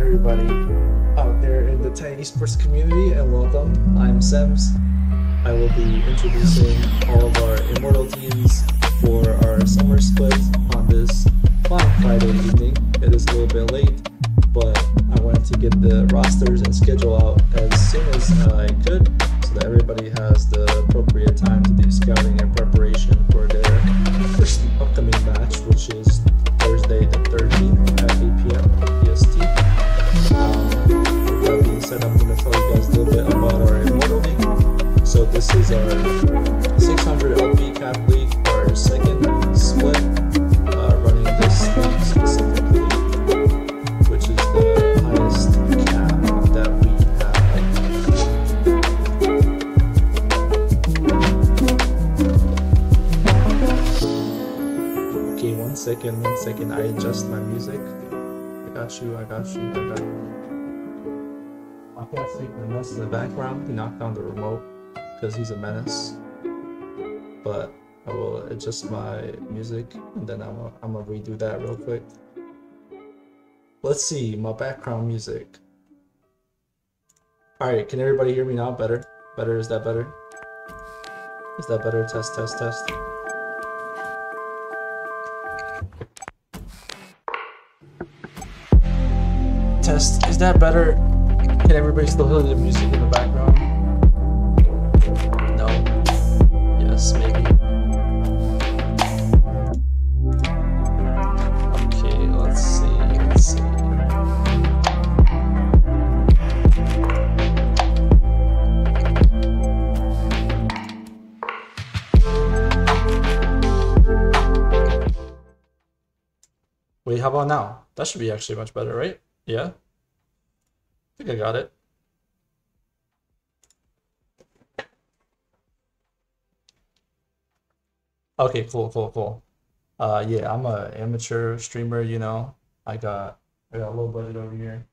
everybody out there in the TES esports community, and welcome. I'm Sems. I will be introducing all of our Immortal teams for our summer split on this fine Friday evening. It is a little bit late, but I wanted to get the rosters and schedule out as soon as I could so that everybody has the appropriate time to do scouting and preparation for their first upcoming match, which is Thursday the 13th at 8 p.m. PST. With that being said, I'm going to tell you guys a little bit about our Immortal League. So this is our 600 LP cap league, our second split, running this league specifically, which is the highest cap that we have. Okay, one second, I adjust my music. I got you. My cat's making a mess in the background. He knocked down the remote because he's a menace. But I will adjust my music and then I'm gonna redo that real quick. Let's see, my background music. Alright, can everybody hear me now? Better? Is that better? Is that better? Test. Test, is that better? Can everybody still hear the music in the background? No? Yes, maybe. Okay, let's see. Wait, how about now? That should be actually much better, right? Yeah? I think I got it. Okay, cool. Yeah, I'm a amateur streamer, you know. I got a low budget over here.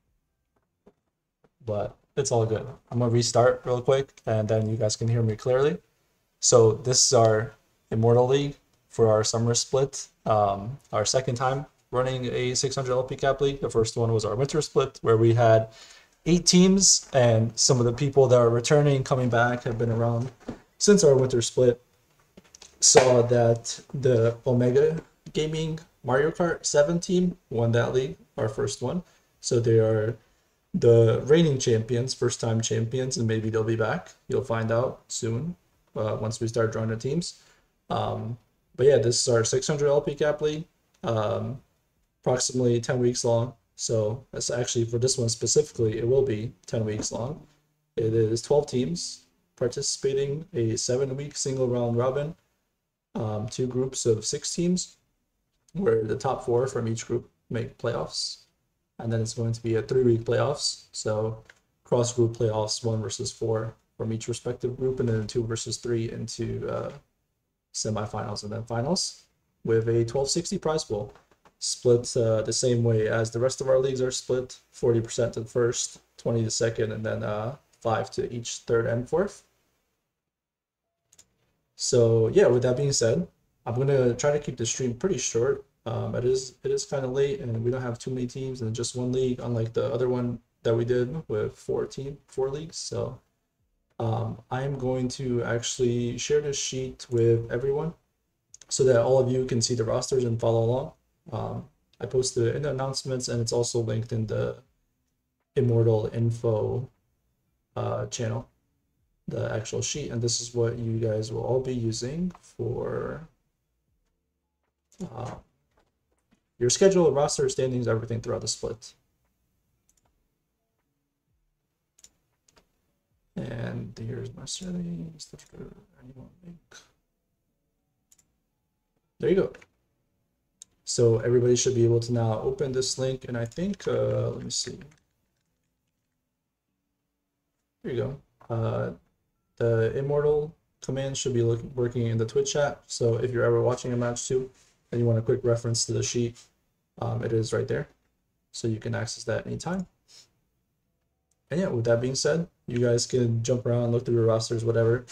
But it's all good. I'm gonna restart real quick and then you guys can hear me clearly. So this is our Immortal League for our summer split. Our second time running a 600 LP cap league. The first one was our winter split where we had 8 teams, and some of the people that are returning, coming back, have been around since our winter split. Saw that the Omega Gaming Mario Kart 7 team won that league, our first one. So they are the reigning champions, first time champions, and maybe they'll be back. You'll find out soon once we start drawing the teams. But yeah, this is our 600 LP cap league, approximately 10 weeks long. So that's actually, for this one specifically, it will be 10 weeks long. It is 12 teams participating, a 7-week single round robin, 2 groups of 6 teams, where the top 4 from each group make playoffs. And then it's going to be a 3-week playoffs. So cross group playoffs, 1 versus 4 from each respective group, and then 2 versus 3 into semifinals and then finals, with a 1260 prize pool. Split the same way as the rest of our leagues are split, 40% to the first, 20 to second, and then 5 to each third and fourth. So yeah, with that being said, I'm gonna try to keep the stream pretty short. It is kind of late and we don't have too many teams and just one league, unlike the other one that we did with 4 leagues. So I'm going to actually share this sheet with everyone so that all of you can see the rosters and follow along. I posted it in the announcements, and it's also linked in the Immortal info channel, the actual sheet, and this is what you guys will all be using for your schedule, roster, standings, everything throughout the split. And here's my settings. There you go. So everybody should be able to now open this link, and I think, let me see. There you go. The Immortal command should be working in the Twitch chat. So if you're ever watching a match too, and you want a quick reference to the sheet, it is right there. So you can access that anytime. And yeah, with that being said, you guys can jump around, look through your rosters, whatever.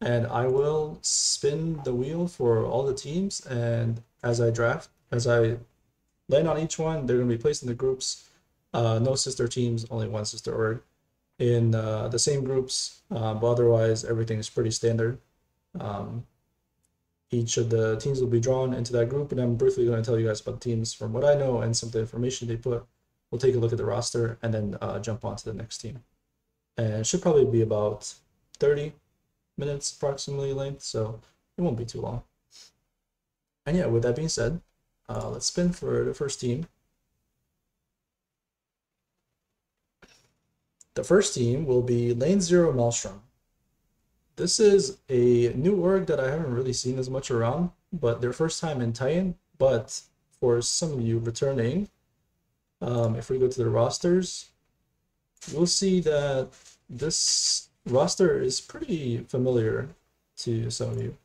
And I will spin the wheel for all the teams, and as I land on each one, they're going to be placed in the groups No sister teams, only one sister org in the same groups, but otherwise everything is pretty standard. Um, each of the teams will be drawn into that group, and I'm briefly going to tell you guys about the teams from what I know and some of the information they put. We'll take a look at the roster and then jump on to the next team. And it should probably be about 30 minutes approximately length, so it won't be too long. And yeah, with that being said, let's spin for the first team. The first team will be Lane Zero Maelstrom. This is a new org that I haven't really seen as much around, but their first time in Titan. But for some of you returning, if we go to the rosters, you'll see that this roster is pretty familiar to some of you.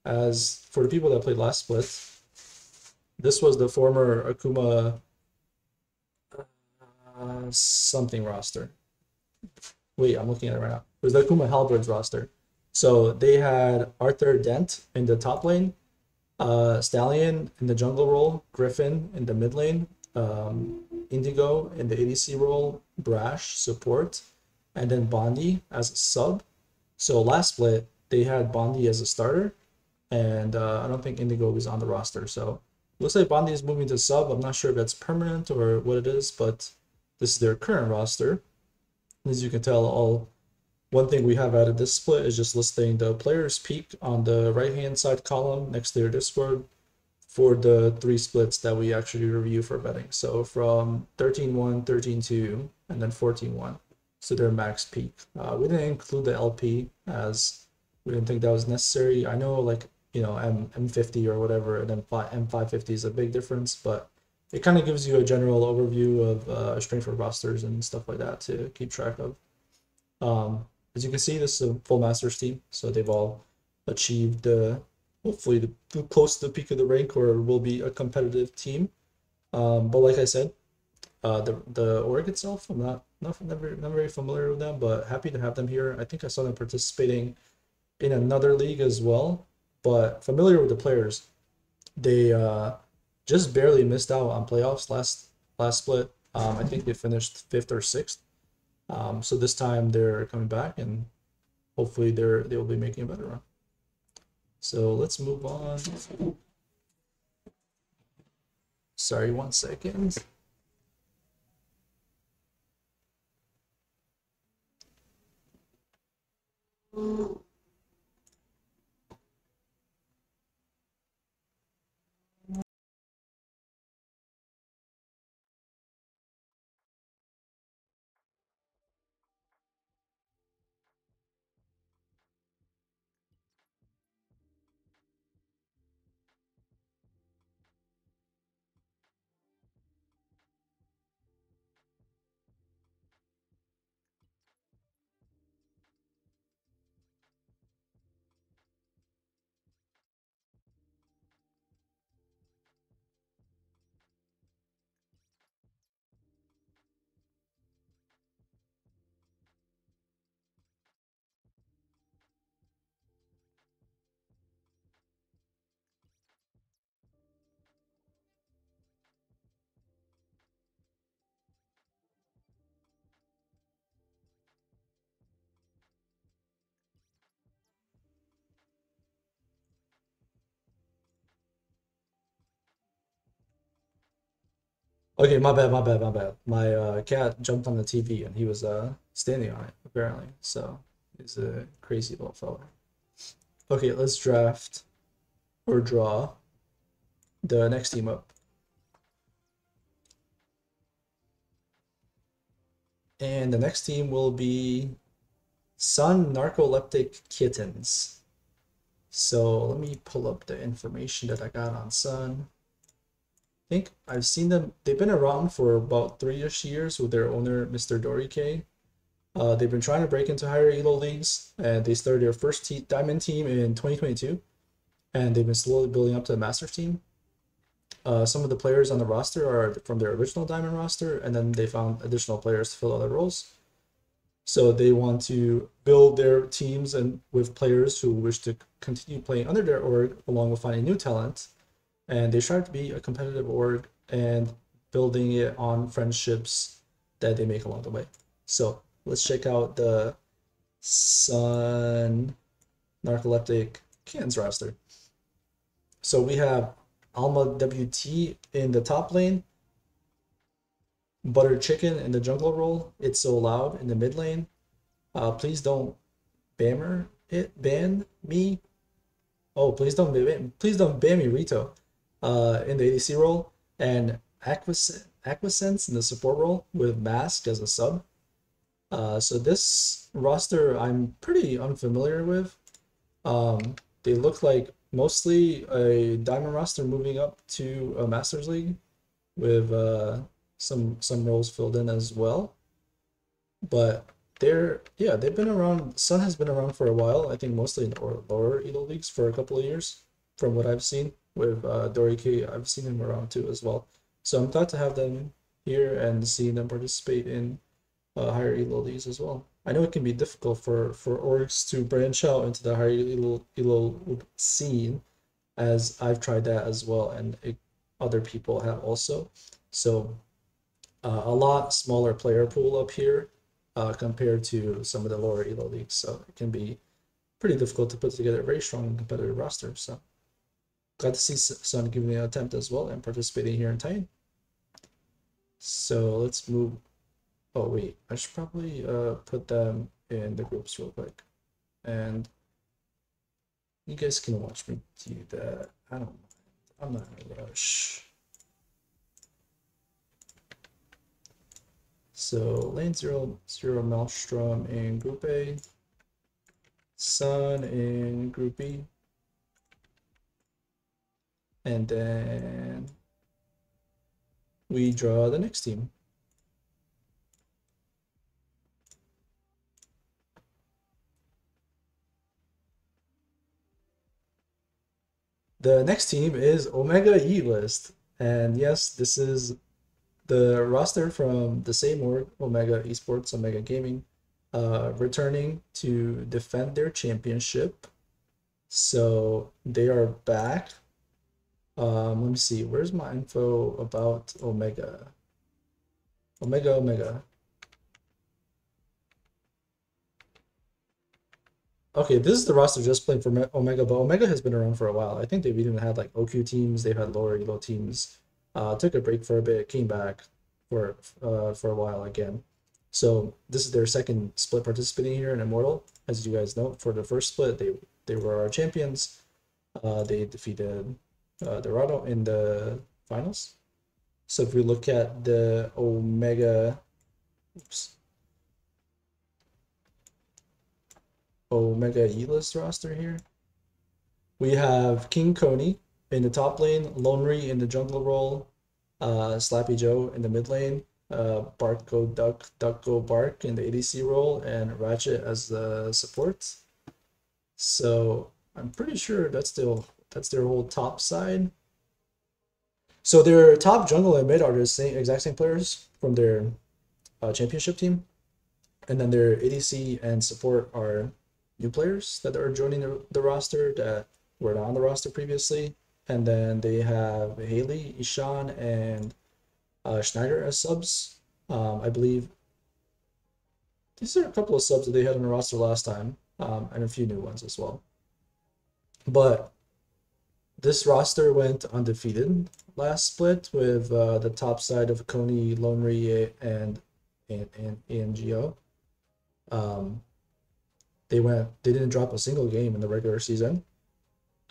As for the people that played last split, this was the former Akuma something roster. Wait, I'm looking at it right now. It was the Akuma Halberds roster. So they had Arthur Dent in the top lane, Stallion in the jungle role, Griffin in the mid lane, Indigo in the ADC role, Brash support, and then Bondi as a sub. So last split, they had Bondi as a starter, and I don't think Indigo was on the roster. So it looks like Bondi is moving to sub. I'm not sure if that's permanent or what it is, but this is their current roster. As you can tell, one thing we have added this split is just listing the players' peak on the right-hand side column next to their Discord for the 3 splits that we actually review for betting. So from 13-1, 13-2, and then 14-1. So their max peak. We didn't include the LP as we didn't think that was necessary. I know, like, you know, M50 or whatever, and then M550 is a big difference, but it kind of gives you a general overview of strength for rosters and stuff like that to keep track of. As you can see, this is a full Masters team, so they've all achieved hopefully close to the peak of the rank, or will be a competitive team. But like I said, the org itself, I'm not very familiar with them, but happy to have them here. I think I saw them participating in another league as well, but familiar with the players. They just barely missed out on playoffs last split. I think they finished 5th or 6th. So this time they're coming back, and hopefully they will be making a better run. So let's move on. Sorry, 1 second. Okay, my bad. My cat jumped on the TV and he was standing on it apparently. So he's a crazy little fella. Okay, let's draft or draw the next team up. And the next team will be Sun Narcoleptic Kittens. So let me pull up the information that I got on Sun. I think I've seen them. They've been around for about 3-ish years with their owner, Mr. Dory K. They've been trying to break into higher elo leagues, and they started their first diamond team in 2022, and they've been slowly building up to the Masters team. Some of the players on the roster are from their original diamond roster, and then they found additional players to fill other roles. So they want to build their teams and with players who wish to continue playing under their org, along with finding new talent. And they strive to be a competitive org and building it on friendships that they make along the way. So let's check out the Sun Narcoleptic Cans roster. So we have Alma WT in the top lane, Butter Chicken in the jungle role, It's So Loud in the mid lane. Please don't ban me. Oh, please don't ban me, Rito. In the ADC role, and Aquasense in the support role with Mask as a sub. So this roster I'm pretty unfamiliar with. They look like mostly a Diamond roster moving up to a Masters League with some roles filled in as well. But they've been around. Sun has been around for a while. I think mostly in lower Elo leagues for a couple of years, from what I've seen. With Doriki, I've seen him around too as well. So I'm glad to have them here and seeing them participate in higher Elo leagues as well. I know it can be difficult for orgs to branch out into the higher Elo scene, as I've tried that as well, and other people have also. So a lot smaller player pool up here compared to some of the lower Elo leagues. So it can be pretty difficult to put together a very strong and competitive roster. So glad to see Sun giving an attempt as well and participating here in Titan. So let's move. Oh wait, I should probably put them in the groups real quick, and you guys can watch me do that. I don't mind. I'm not in a rush. So lane 0, Maelstrom in Group A, Sun in Group B, and then we draw the next team. The next team is Omega E-List, and yes, this is the roster from the same org, Omega Esports, Omega Gaming, returning to defend their championship. So they are back. Let me see, where's my info about Omega? Omega. Okay, this is the roster just playing for Omega, but Omega has been around for a while. I think they've even had like OQ teams, they've had lower Elo teams. Took a break for a bit, came back for a while again. So this is their second split participating here in Immortal. As you guys know, for the first split, they were our champions. They defeated Dorado in the finals. So if we look at the Omega, Omega E-List roster here, we have King Coney in the top lane, Lonry in the jungle role, Slappy Joe in the mid lane, Bark Go Duck, Duck Go Bark in the ADC role, and Ratchet as the support. So I'm pretty sure that's their whole top side. So their top jungle and mid are the exact same players from their championship team, and then their ADC and support are new players that are joining the roster that were not on the roster previously. And then they have Haley, Ishan, and Schneider as subs. I believe these are a couple of subs that they had on the roster last time, and a few new ones as well. But this roster went undefeated last split with the top side of Coney, Lonry, and ANGO. They didn't drop a single game in the regular season.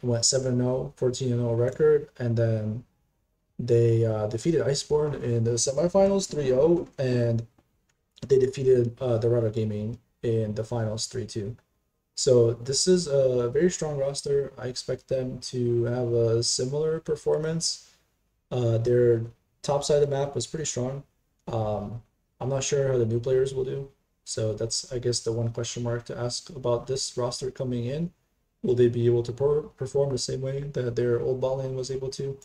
Went 7-0, 14-0 record, and then they defeated Iceborne in the semifinals 3-0, and they defeated Dorado Gaming in the finals 3-2. So this is a very strong roster. I expect them to have a similar performance. Their top side of the map was pretty strong. I'm not sure how the new players will do. So that's, I guess, the one question mark to ask about this roster coming in. Will they be able to perform the same way that their old bot lane was able to?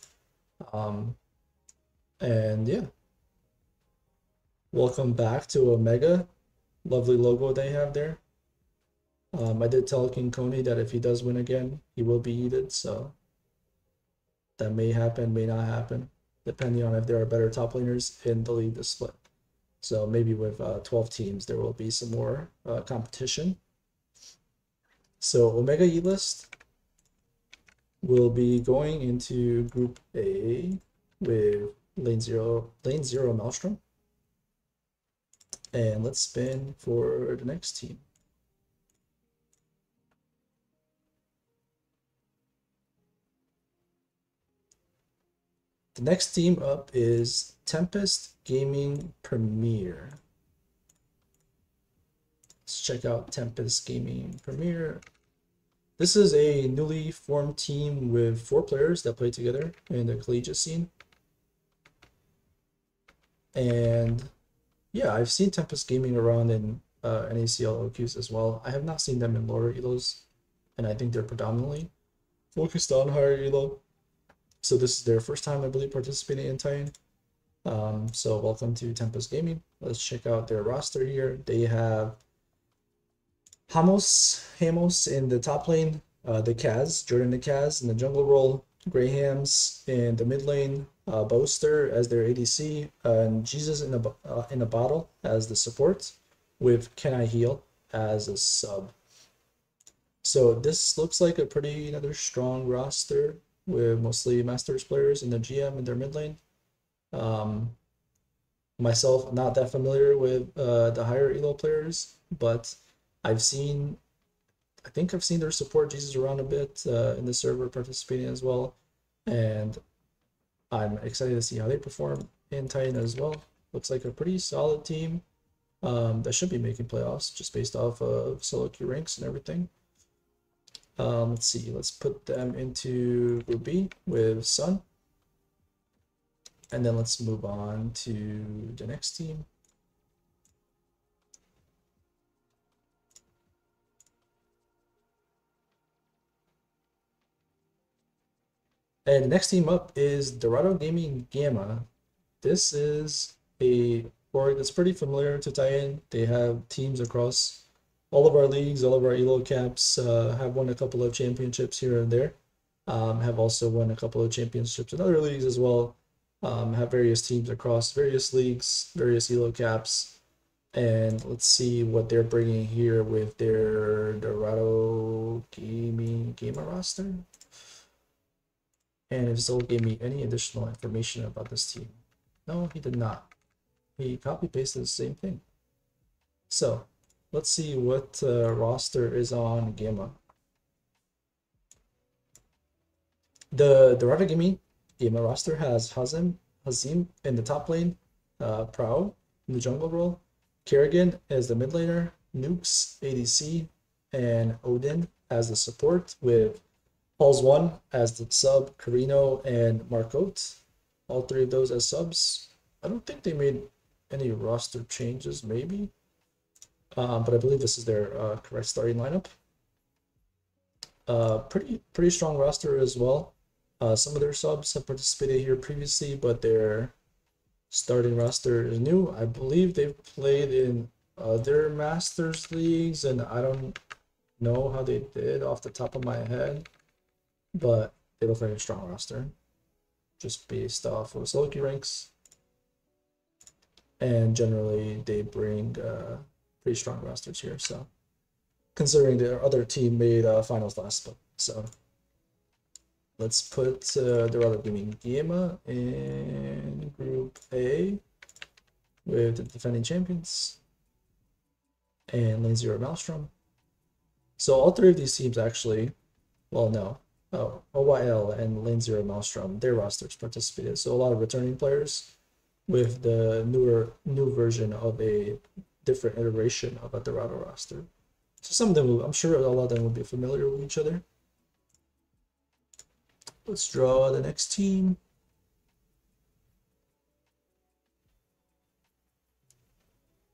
And yeah. Welcome back to Omega. Lovely logo they have there. I did tell King Coney that if he does win again, he will be heated. So that may happen, may not happen, depending on if there are better top laners in the league this split. So maybe with 12 teams, there will be some more competition. So Omega E list will be going into Group A with lane zero Maelstrom. And let's spin for the next team. The next team up is Tempest Gaming Premier. Let's check out Tempest Gaming Premier. This is a newly formed team with 4 players that play together in the collegiate scene. And yeah, I've seen Tempest Gaming around in NACL OQs as well. I have not seen them in lower elos, and I think they're predominantly focused on higher elo. So this is their first time, I believe, participating in Titan. So welcome to Tempest Gaming. Let's check out their roster here. They have Hamos in the top lane, the Kaz, Jordan the Kaz in the jungle role, Grahams in the mid lane, Boaster as their ADC, and Jesus in a bottle as the support, with Can I Heal as a sub. So this looks like a pretty another strong roster with mostly Masters players in the GM in their mid lane. Myself, not that familiar with the higher elo players, but I think I've seen their support Jesus around a bit in the server participating as well, and I'm excited to see how they perform in Titan as well. Looks like a pretty solid team that should be making playoffs just based off of solo queue ranks and everything. Let's see, let's put them into Group B with Sun. And then let's move on to the next team. And the next team up is Dorado Gaming Gamma. This is a org that's pretty familiar to Titan. They have teams across all of our leagues, all of our elo caps, have won a couple of championships here and there. Have also won a couple of championships in other leagues as well. Have various teams across various leagues, various elo caps. And let's see what they're bringing here with their Dorado Gaming Gamma roster. And if Zol gave me any additional information about this team. No, he did not. He copy-pasted the same thing. So, let's see what roster is on Gamma. The Dorado Gamma roster has Hazim in the top lane, Proud in the jungle role, Kerrigan as the mid laner, Nukes, ADC, and Odin as the support, with Paul's One as the sub, Carino and Marcote, all 3 of those as subs. I don't think they made any roster changes, maybe, but I believe this is their correct starting lineup. Pretty strong roster as well. Some of their subs have participated here previously, but their starting roster is new. I believe they've played in other Masters leagues, and I don't know how they did off the top of my head, but they look like a strong roster, just based off of solo queue ranks. And generally, they bring pretty strong rosters here. So, considering their other team made finals last split, so let's put the other gaming Gamma in Group A with the defending champions and Lane Zero Maelstrom. So all 3 of these teams actually, well, no. Oh, OYL and Lane Zero Maelstrom, their rosters participated. So a lot of returning players with the new version of a different iteration of a Dorado roster. So some of them, I'm sure a lot of them will be familiar with each other. Let's draw the next team.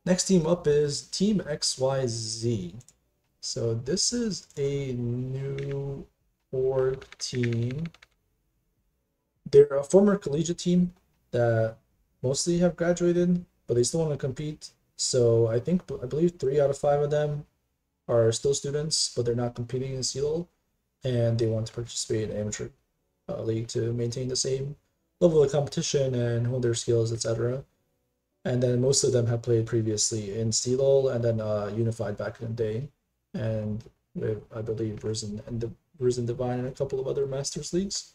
Next team up is Team XYZ. So this is a new org team. They're a former collegiate team that mostly have graduated, but they still want to compete. So I believe 3 out of 5 of them are still students, but they're not competing in CELO, and they want to participate in amateur league to maintain the same level of competition and hone their skills, etc. And then most of them have played previously in CLOL and then Unified back in the day, and with I believe Risen Divine and a couple of other Masters leagues.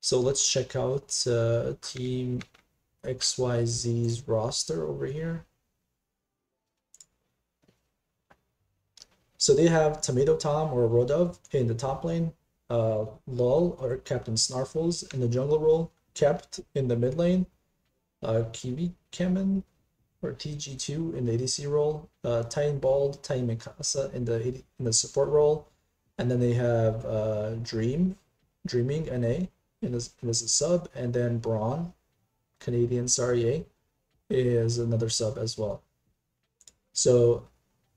So let's check out Team XYZ's roster over here. So they have Tomato Tom or Rodov in the top lane, Lol or Captain Snarfles in the jungle role, Kept in the mid lane, Kiwi Kemen or TG2 in the ADC role, Titan Bald, Titan Mikasa in the support role, and then they have Dreaming NA as a sub, and then Braun, Canadian Sarie, is another sub as well. So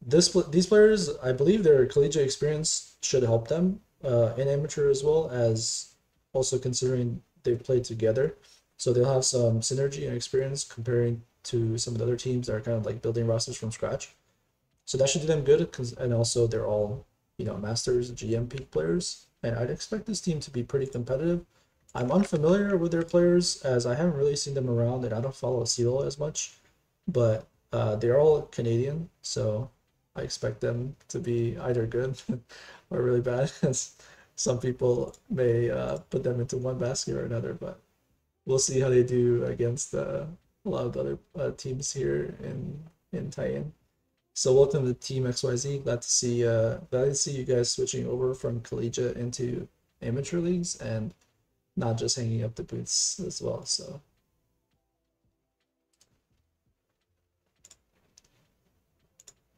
these players, I believe their collegiate experience should help them in amateur as well, as also considering they've played together. So they'll have some synergy and experience comparing to some of the other teams that are kind of like building rosters from scratch. So that should do them good, and also they're all, Masters, GM peak players, and I'd expect this team to be pretty competitive. I'm unfamiliar with their players as I haven't really seen them around, and I don't follow CLOL as much, but they're all Canadian, so I expect them to be either good or really bad. Some people may put them into one basket or another, but we'll see how they do against a lot of the other teams here in Titan. So welcome to Team XYZ. Glad to see you guys switching over from collegiate into amateur leagues and not just hanging up the boots as well. So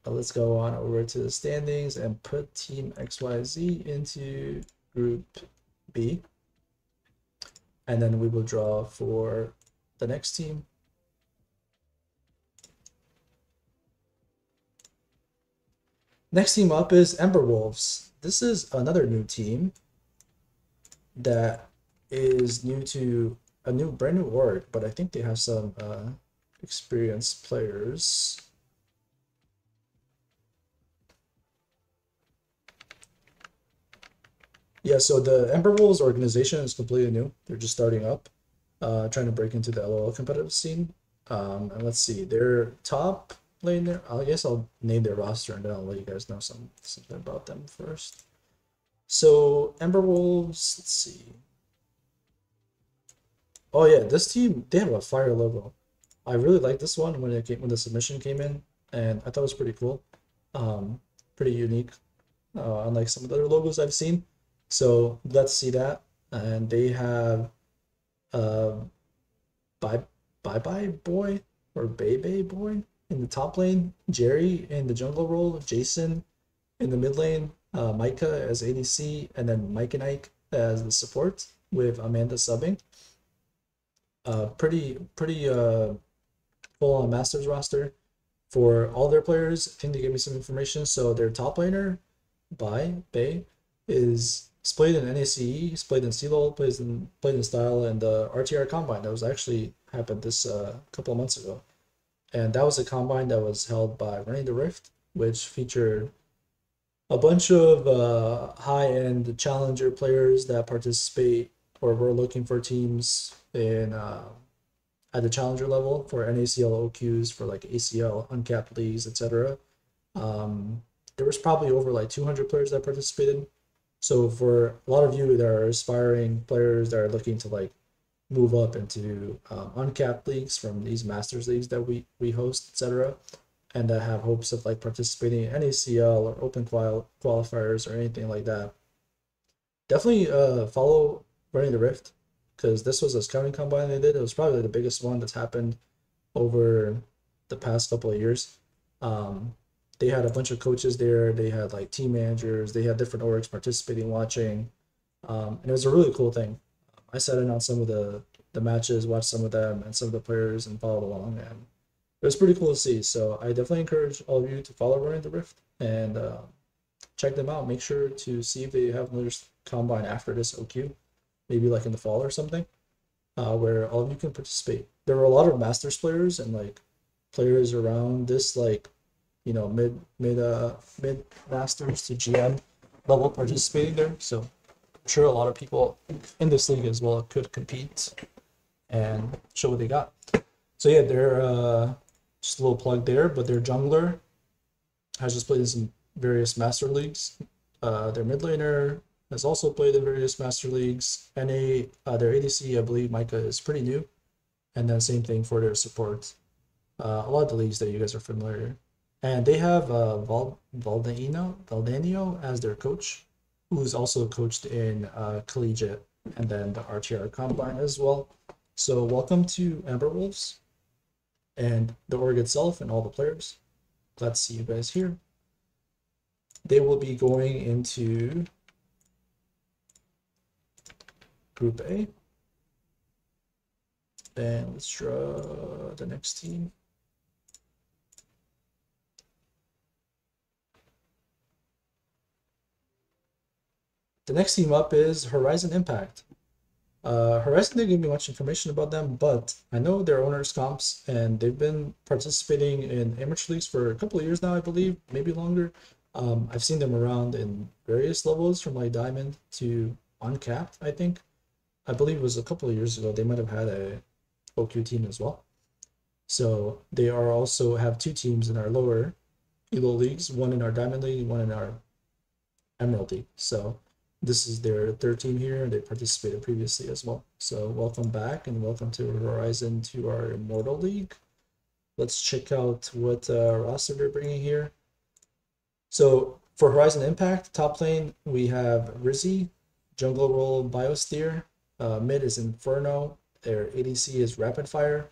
let's go on over to the standings and put Team XYZ into Group B. And then we will draw for the next team. Next team up is Ember Wolves. This is another new team that is new to a brand new org, but I think they have some experienced players. Yeah, so the Ember Wolves organization is completely new. They're just starting up, trying to break into the LOL competitive scene. And let's see, their top lane there. I guess I'll name their roster and then I'll let you guys know something about them first. So Ember Wolves, let's see. Oh yeah, this team, they have a fire logo. I really like this one when the submission came in, and I thought it was pretty cool. Pretty unique, unlike some of the other logos I've seen. So let's see that. And they have Bye Bye Boy or Bebe Boy in the top lane, Jerry in the jungle role, Jason in the mid lane, Micah as ADC, and then Mike and Ike as the support with Amanda subbing. Pretty full on Masters roster for all their players. I think they gave me some information. So their top laner, Bay, is played in NACE, he's played in CLOL, played in Style, and the RTR Combine that was actually happened this couple of months ago. And that was a combine that was held by Running the Rift, which featured a bunch of high-end challenger players that participate or were looking for teams in at the challenger level for NACL OQs, for like ACL, uncapped leagues, etc. There was probably over like 200 players that participated. So for a lot of you that are aspiring players that are looking to like move up into uncapped leagues from these Masters leagues that we host, etc., and that have hopes of like participating in NACL or open qualifiers or anything like that, definitely follow Running the Rift, because this was a scouting combine they did. It was probably the biggest one that's happened over the past couple of years. They had a bunch of coaches there. They had like team managers. They had different orgs participating, watching, and it was a really cool thing. I sat in on some of the matches, watched some of them and some of the players, and followed along, and it was pretty cool to see. So I definitely encourage all of you to follow Running the Rift and check them out. Make sure to see if they have another combine after this OQ, maybe like in the fall or something, where all of you can participate. There were a lot of Masters players and like players around this like, mid Masters to GM level participating there. So I'm sure a lot of people in this league as well could compete and show what they got. So yeah, they're just a little plug there, but their jungler has just played in some various master leagues. Their mid laner has also played in various master leagues. Their ADC, I believe Micah is pretty new, and then same thing for their support. A lot of the leagues that you guys are familiar, and they have Valdenio as their coach, who's also coached in collegiate and then the RTR combine as well. So welcome to Amber Wolves and the org itself and all the players. Glad to see you guys here. They will be going into Group A. And let's draw the next team. The next team up is Horizon Impact. Horizon didn't give me much information about them, but I know their owners comps, and they've been participating in amateur leagues for a couple of years now, I believe, maybe longer. I've seen them around in various levels from like Diamond to Uncapped, I think. I believe it was a couple of years ago. They might have had a OQ team as well. So they are also have two teams in our lower Elo leagues, one in our Diamond League, one in our Emerald League. So this is their third team here, and they participated previously as well. So welcome back and welcome to Horizon to our Immortal League. Let's check out what roster they're bringing here. So for Horizon Impact, top lane, we have Rizzy, jungle role Biosphere, mid is Inferno, their ADC is Rapid Fire,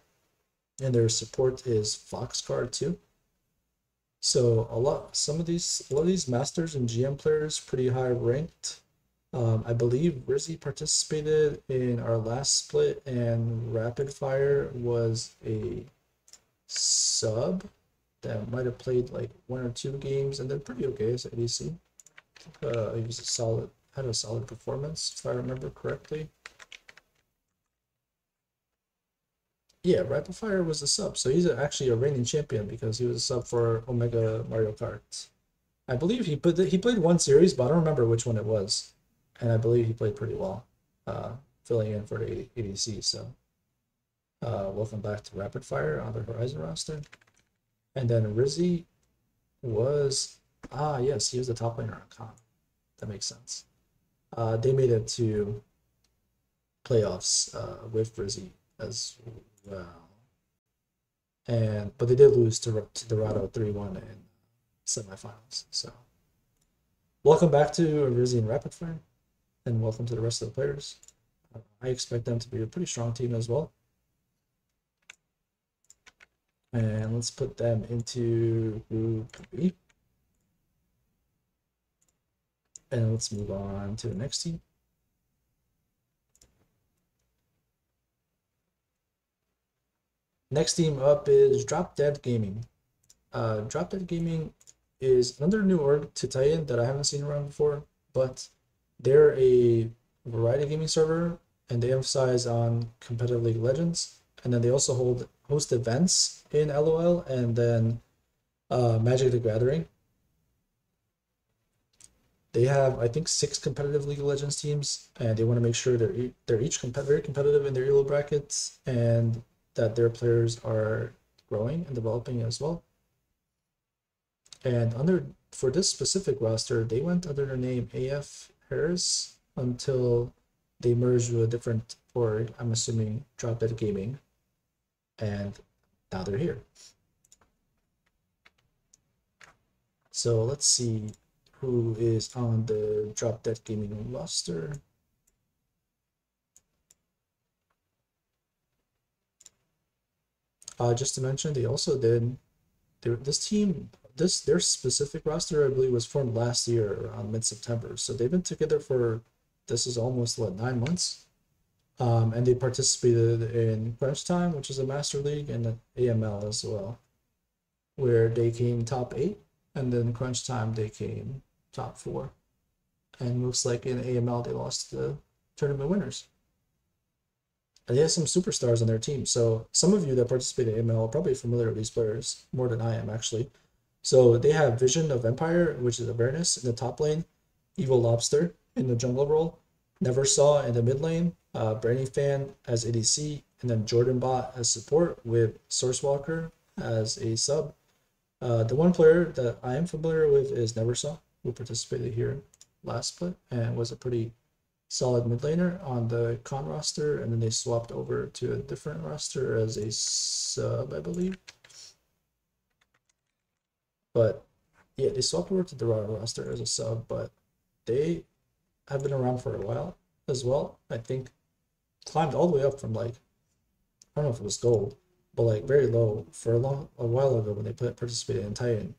and their support is Foxguard too. So a lot of these masters and GM players pretty high ranked. I believe Rizzy participated in our last split, and Rapid Fire was a sub that might have played like 1 or 2 games, and they're pretty okay as ADC. He was had a solid performance if I remember correctly. Yeah, Rapid Fire was a sub, so he's actually a reigning champion because he was a sub for Omega Mario Kart. I believe he played one series, but I don't remember which one it was, and I believe he played pretty well, filling in for the ADC. So, welcome back to Rapid Fire on the Horizon roster, and then Rizzy was yes, he was the top laner on Con. That makes sense. They made it to playoffs with Rizzy as well, but they did lose to Dorado 3-1 in semifinals. So welcome back to Rizzy and Rapid Fire, and welcome to the rest of the players. I expect them to be a pretty strong team as well. And let's put them into Group B. And let's move on to the next team. Next team up is Drop Dead Gaming. Drop Dead Gaming is another new org to Titan that I haven't seen around before, but they're a variety gaming server, and they emphasize on competitive League of Legends, and then they also host events in LOL, and then Magic the Gathering. They have, I think, 6 competitive League of Legends teams, and they want to make sure they're each very competitive in their Elo brackets, and that their players are growing and developing as well. And for this specific roster, they went under the name AF Harris until they merged with a different org, I'm assuming Drop Dead Gaming, and now they're here. So let's see who is on the Drop Dead Gaming roster. Just to mention, they also did their specific roster, I believe, was formed last year around mid-September. So they've been together for, this is almost 9 months. And they participated in Crunch Time, which is a master league, and an AML as well, where they came top 8, and then Crunch Time they came top 4. And looks like in AML they lost the tournament winners. And they have some superstars on their team. So some of you that participate in AML are probably familiar with these players, more than I am actually. So they have Vision of Empire, which is awareness in the top lane, Evil Lobster in the jungle role, Never Saw in the mid lane, Brainy Fan as ADC, and then Jordan Bot as support with Source Walker as a sub. The one player that I am familiar with is Never Saw, who participated here last split and was a pretty solid mid laner on the con roster, and then they swapped over to a different roster as a sub, I believe. But yeah, they swapped over to the roster as a sub, but they have been around for a while as well. I think climbed all the way up from like, I don't know if it was gold, but like very low for a while ago when they participated in Titan,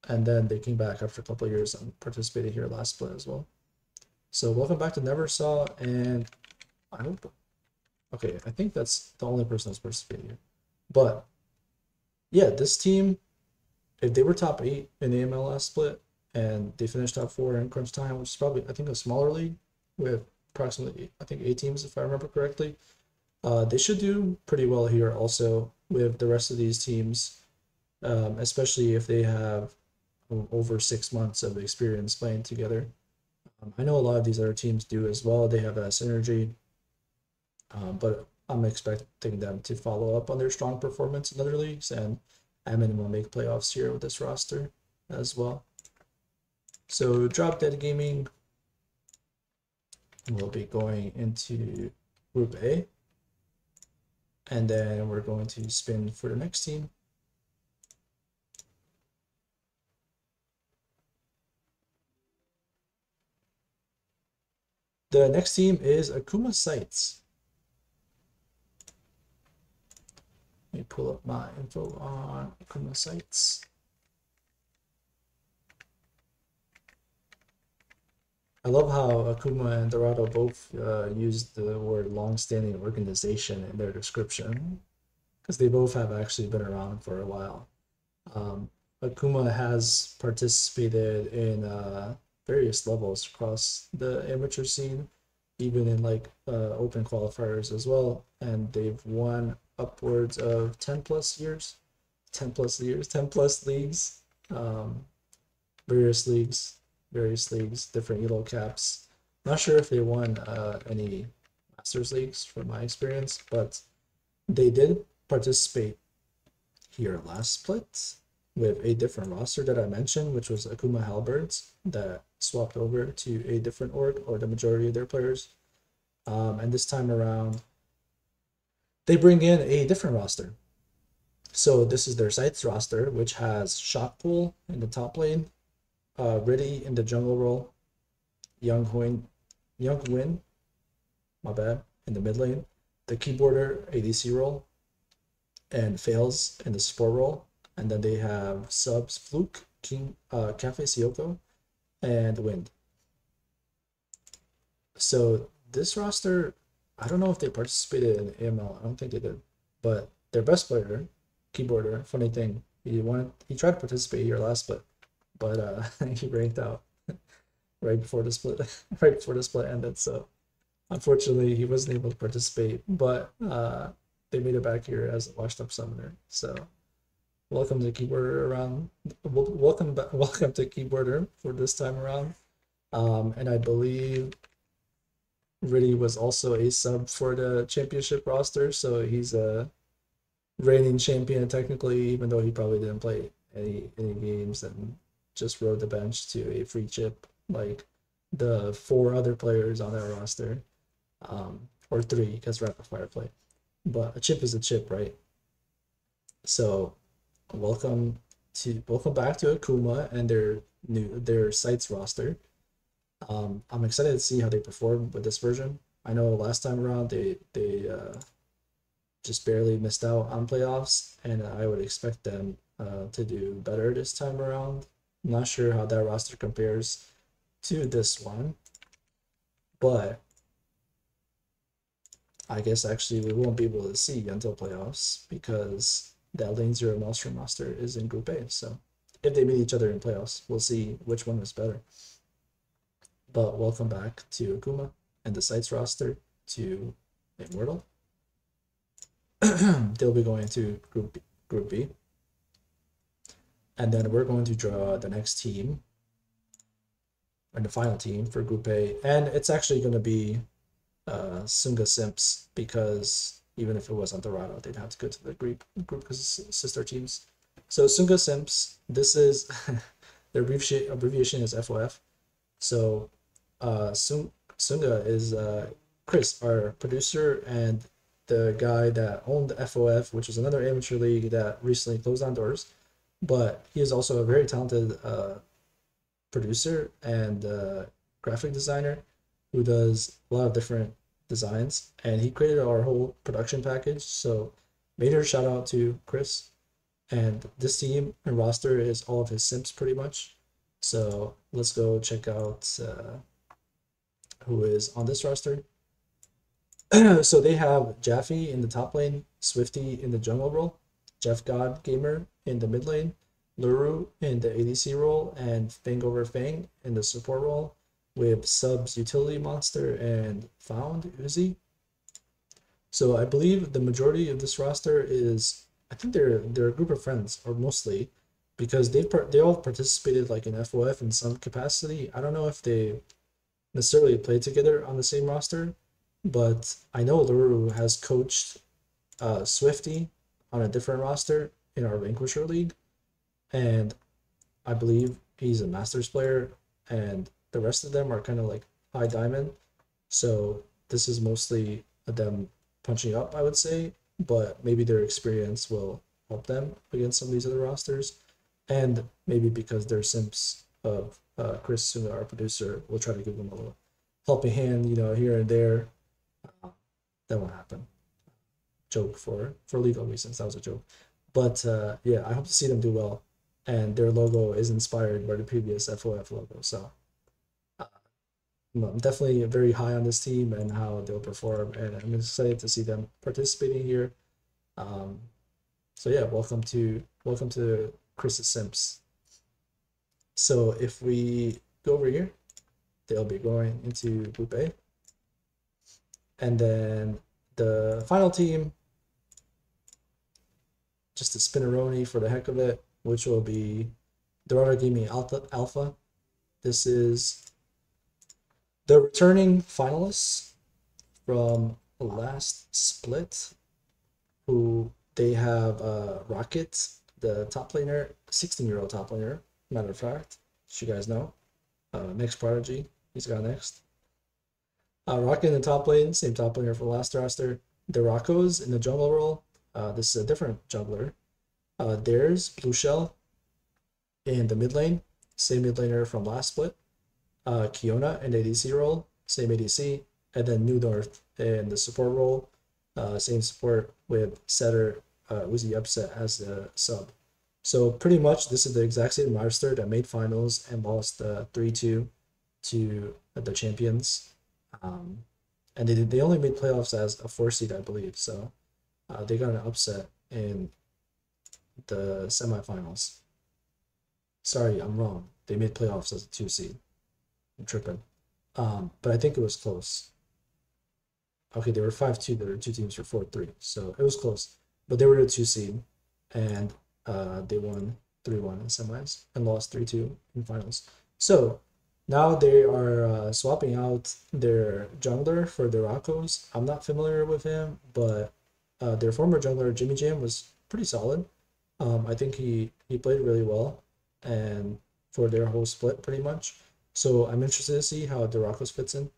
and then they came back after a couple of years and participated here last split as well. So welcome back to Never Saw, and I hope. Okay, I think that's the only person that's participating here. But yeah, this team, if they were top 8 in the AML last split and they finished top 4 in crunch time, which is probably, I think, a smaller league with approximately, I think, 8 teams if I remember correctly, they should do pretty well here also with the rest of these teams, especially if they have over 6 months of experience playing together. I know a lot of these other teams do as well. They have that synergy, but I'm expecting them to follow up on their strong performance in other leagues and at minimum make playoffs here with this roster as well. So Drop Dead Gaming will be going into Group A, and then we're going to spin for the next team. The next team is Akuma Sites. Let me pull up my info on Akuma Sites. I love how Akuma and Dorado both used the word long-standing organization in their description, because they both have actually been around for a while. Akuma has participated in various levels across the amateur scene, even in like open qualifiers as well, and they've won upwards of 10 plus years, 10 plus leagues, various leagues, different elo caps. Not sure if they won any Masters leagues from my experience, but they did participate here last split with a different roster that I mentioned, which was Akuma Halberds, that swapped over to a different org, or the majority of their players. And this time around, they bring in a different roster. So this is their Sites roster, which has Shockpool in the top lane, Riddy in the jungle role, Young Win, my bad, in the mid lane, the keyboarder ADC role, and Fails in the support role, and then they have subs Fluke, King, Cafe Sioko, and Wind. So this roster, I don't know if they participated in AML. I don't think they did, but their best player, keyboarder, funny thing, he tried to participate here last split, but he ranked out right before the split, right before the split ended. So unfortunately, he wasn't able to participate, but they made it back here as a washed up summoner. So welcome to keyboarder around. Welcome to keyboarder for this time around. And I believe Riddy was also a sub for the championship roster, so he's a reigning champion technically, even though he probably didn't play any games and just rode the bench to a free chip like the 4 other players on that roster, or 3 because rapid fire play. But a chip is a chip, right? So welcome back to Akuma and their Sites roster. I'm excited to see how they perform with this version. I know last time around they just barely missed out on playoffs, and I would expect them to do better this time around. I'm not sure how that roster compares to this one, but I guess actually we won't be able to see until playoffs because that Lane Zero Maelstrom roster is in Group A. So if they meet each other in playoffs, we'll see which one is better. But welcome back to Akuma and the Sites roster to Immortal. They'll be going to Group B. And then we're going to draw the next team. and the final team for Group A, and it's actually going to be Sunga Simps, because even if it wasn't Dorado, they'd have to go to the group because sister teams. So Sunga Simps, this is the abbreviation is FOF. So Sunga is Chris, our producer, and the guy that owned FOF, which is another amateur league that recently closed down doors. But he is also a very talented producer and graphic designer who does a lot of different designs, and he created our whole production package. So major shout out to Chris. And this team and roster is all of his simps pretty much. So let's go check out who is on this roster. So they have Jaffe in the top lane, Swifty in the jungle role, Jeff God Gamer in the mid lane, Luru in the ADC role, and Fang over Fang in the support role, with subs Utility Monster and Found Uzi. So I believe the majority of this roster is, I think they're a group of friends, or mostly, because they all participated like in FOF in some capacity. I don't know if they necessarily played together on the same roster, but I know Luru has coached Swifty on a different roster in our Vanquisher League, and I believe he's a Masters player, and the rest of them are kind of like high diamond. So this is mostly them punching up, I would say, but maybe their experience will help them against some of these other rosters, and maybe because they're simps of Chris Sunga, our producer, we'll try to give them a little helping hand, here and there. That won't happen. Joke for legal reasons. That was a joke. But yeah, I hope to see them do well. And their logo is inspired by the previous FOF logo. So I'm definitely very high on this team and how they'll perform. And I'm excited to see them participating here. So yeah, welcome to Chris's Simps. So if we go over here, they'll be going into Group A. And then the final team, just a spinneroni for the heck of it, which will be Dorado Gaming Alpha. This is the returning finalists from last split, who they have Rocket, the top laner, 16-year-old top laner, matter of fact, as you guys know. Next Prodigy, he's got next. Rocket in the top lane, same top laner for the last roster. The Rockos in the jungle role. This is a different jungler. There's Blue Shell in the mid lane, same mid laner from last split. Kiona in the ADC role, same ADC. And then New North in the support role, same support with Setter, Uzi Upset as the sub. So pretty much this is the exact same roster that made finals and lost 3-2 to the champions. And they only made playoffs as a 4 seed, I believe. So they got an upset in the semifinals. Sorry, I'm wrong. They made playoffs as a 2 seed. I'm tripping. But I think it was close. Okay, they were 5-2. There were two teams for 4-3. So it was close. But they were the 2 seed. And they won 3-1 in semis and lost 3-2 in finals. So now they are swapping out their jungler for the Rockos. I'm not familiar with him, but their former jungler, Jimmy Jam, was pretty solid. I think he played really well, and for their whole split pretty much. So I'm interested to see how the Rockos fits in,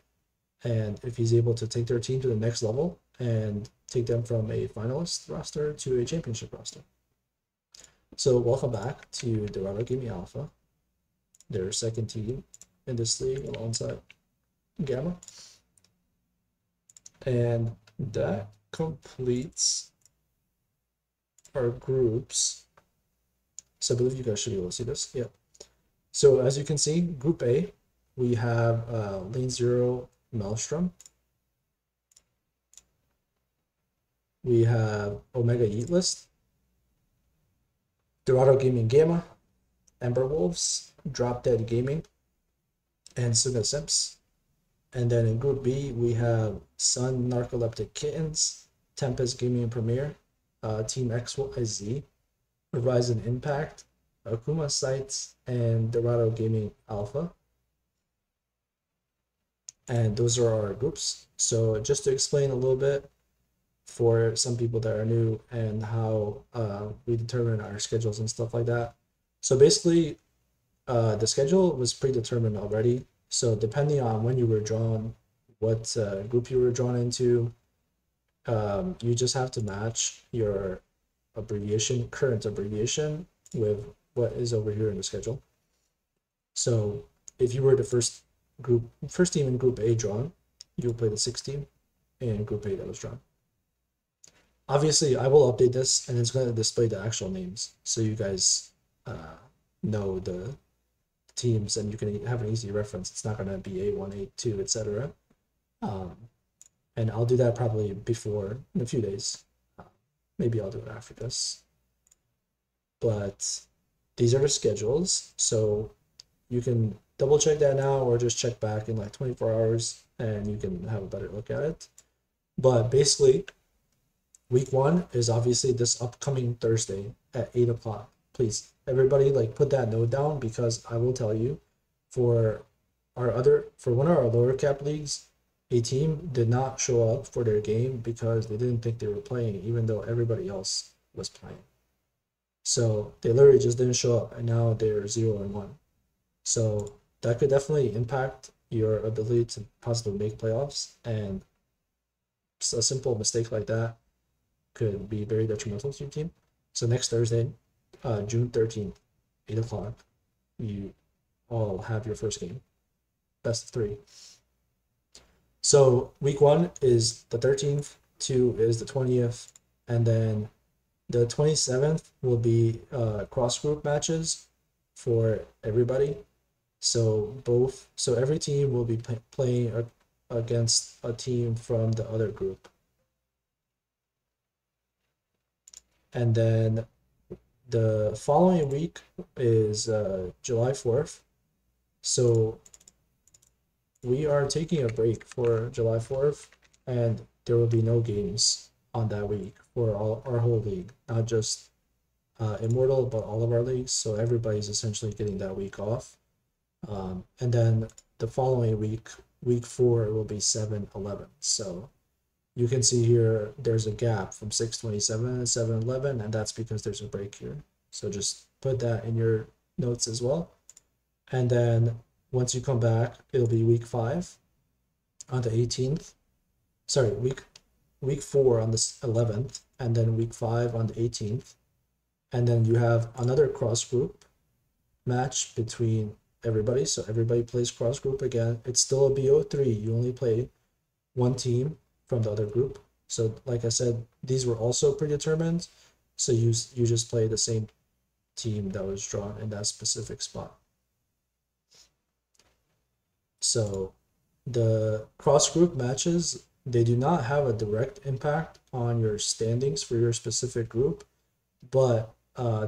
and if he's able to take their team to the next level and take them from a finalist roster to a championship roster. So welcome back to Dorado Gaming Alpha, their second team in this league alongside Gamma. And that completes our groups. So I believe you guys should be able to see this. Yeah. So as you can see, Group A, we have Lane 0 Maelstrom. We have Omega Yeatlist, Dorado Gaming Gamma, Ember Wolves, Drop Dead Gaming, and Sunga Simps. And then in Group B, we have Sun Narcoleptic Kittens, Tempest Gaming Premier, Team XYZ, Horizon Impact, Akuma Sites, and Dorado Gaming Alpha. and those are our groups. So just to explain a little bit for some people that are new and how we determine our schedules and stuff like that. So basically, the schedule was predetermined already. So depending on when you were drawn, what group you were drawn into, you just have to match your current abbreviation, with what is over here in the schedule. So if you were the first team in Group A drawn, you'll play the sixth team in Group A that was drawn. Obviously, I will update this, and it's going to display the actual names, so you guys know the teams, and you can have an easy reference. It's not going to be A1, A2, etc. And I'll do that probably before in a few days. Maybe I'll do it after this. But these are the schedules, so you can double check that now or just check back in like 24 hours and you can have a better look at it. But basically, week 1 is obviously this upcoming Thursday at 8 o'clock. Please, everybody, like, put that note down, because I will tell you, for one of our lower cap leagues, a team did not show up for their game because they didn't think they were playing, even though everybody else was playing. So they literally just didn't show up, and now they're 0-1. So that could definitely impact your ability to possibly make playoffs, and a simple mistake like that could be very detrimental to your team. So next Thursday, June 13th, 8 o'clock, you all have your first game, best of 3. So week 1 is the 13th, 2 is the 20th, and then the 27th will be cross group matches for everybody. So every team will be playing against a team from the other group. And then the following week is July 4th. So we are taking a break for July 4th, and there will be no games on that week for our whole league, not just Immortal, but all of our leagues. So everybody's essentially getting that week off. And then the following week, week 4, will be 7-11. So you can see here there's a gap from 6/27 and 7/11, and that's because there's a break here. So just put that in your notes as well. And then once you come back, it'll be week 5 on the 18th. Sorry, week 4 on the 11th, and then week 5 on the 18th. And then you have another cross group match between everybody. So everybody plays cross group again. It's still a BO3. You only play one team from the other group. So like I said, these were also predetermined. So you just play the same team that was drawn in that specific spot. So the cross group matches, they do not have a direct impact on your standings for your specific group, but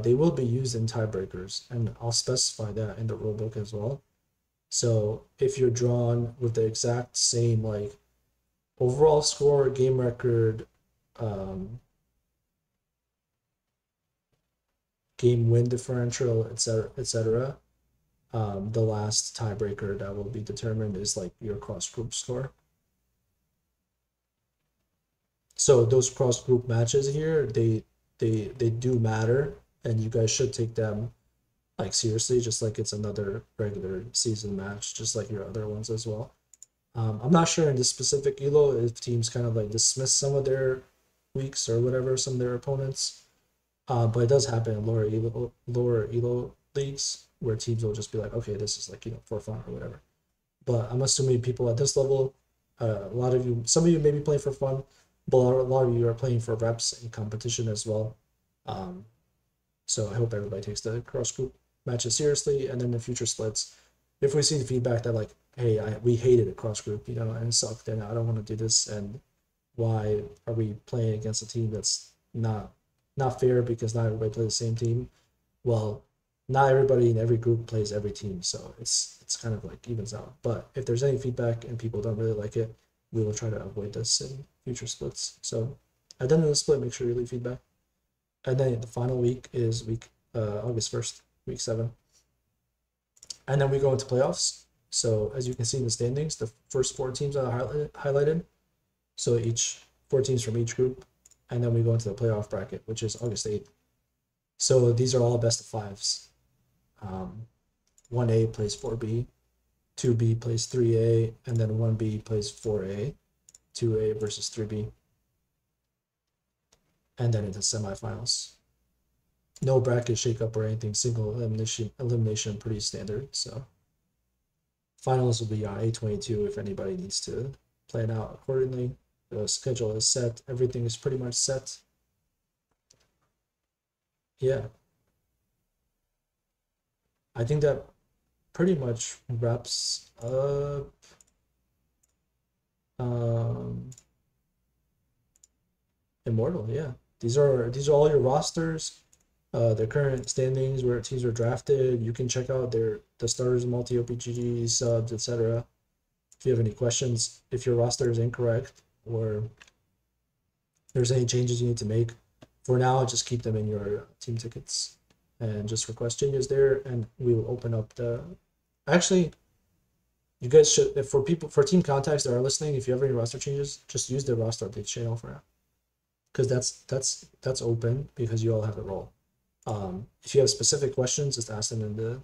they will be used in tiebreakers, and I'll specify that in the rulebook as well. So if you're drawn with the exact same like overall score, game record, game win differential, etc., the last tiebreaker that will be determined is like your cross group score. So those cross group matches here, they do matter, and you guys should take them like seriously, just like it's another regular season match, just like your other ones as well. I'm not sure in this specific elo if teams kind of like dismiss some of their weeks or whatever, some of their opponents, but it does happen in lower elo leagues where teams will just be like, okay, this is like, for fun or whatever. But I'm assuming people at this level, some of you may be playing for fun, but a lot of you are playing for reps and competition as well. So I hope everybody takes the cross group matches seriously, and then the future splits, if we see the feedback that like, hey, we hated a cross group, and it sucked, and I don't want to do this, and why are we playing against a team that's not fair because not everybody plays the same team? Well, not everybody in every group plays every team, so it's kind of like evens out. But if there's any feedback and people don't really like it, we will try to avoid this in future splits. So at the end of the split, make sure you leave feedback. And then the final week is August 1st, week 7. And then we go into playoffs. So as you can see in the standings, the first 4 teams are highlighted. So each 4 teams from each group, and then we go into the playoff bracket, which is August 8th. So these are all best of fives. 1A plays 4B, 2B plays 3A, and then 1B plays 4A, 2A versus 3B. And then into semifinals. No bracket shakeup or anything, single elimination, pretty standard. So finals will be on 8/22 if anybody needs to plan out accordingly. The schedule is set, everything is pretty much set. Yeah. I think that pretty much wraps up Immortal. Yeah, these are all your rosters, the current standings where teams were drafted. You can check out the starters, multi OPGG subs, etc. If you have any questions, if your roster is incorrect or there's any changes you need to make, for now just keep them in your team tickets and just request changes there, and we will open up the. Actually, you guys should, if for team contacts that are listening, if you have any roster changes, just use the roster updates channel for now, because that's open because you all have a role. If you have specific questions, just ask them in the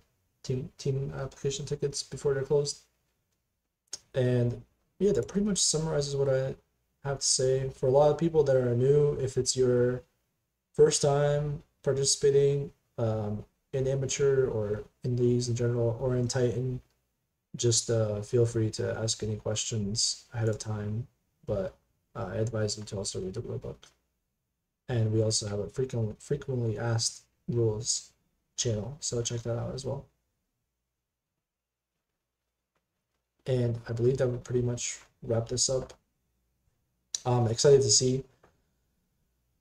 team application tickets before they're closed. And yeah, that pretty much summarizes what I have to say. For a lot of people that are new, if it's your first time participating in amateur or in leagues in general or in Titan, just feel free to ask any questions ahead of time. But I advise you to also read the rulebook. And we also have a frequently asked rules channel, so check that out as well. And I believe that would pretty much wrap this up. I'm excited to see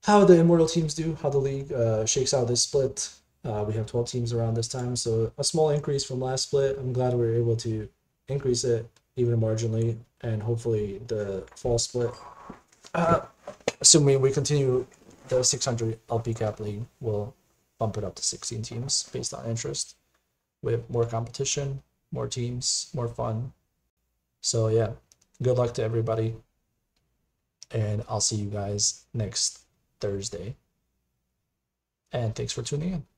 how the Immortal teams do, how the league shakes out this split. We have 12 teams around this time, so a small increase from last split. I'm glad we were able to increase it even marginally, and hopefully the fall split, assuming we continue the 600 LP cap league, will bump it up to 16 teams based on interest, with more competition, more teams, more fun. So yeah, good luck to everybody, and I'll see you guys next Thursday. And thanks for tuning in.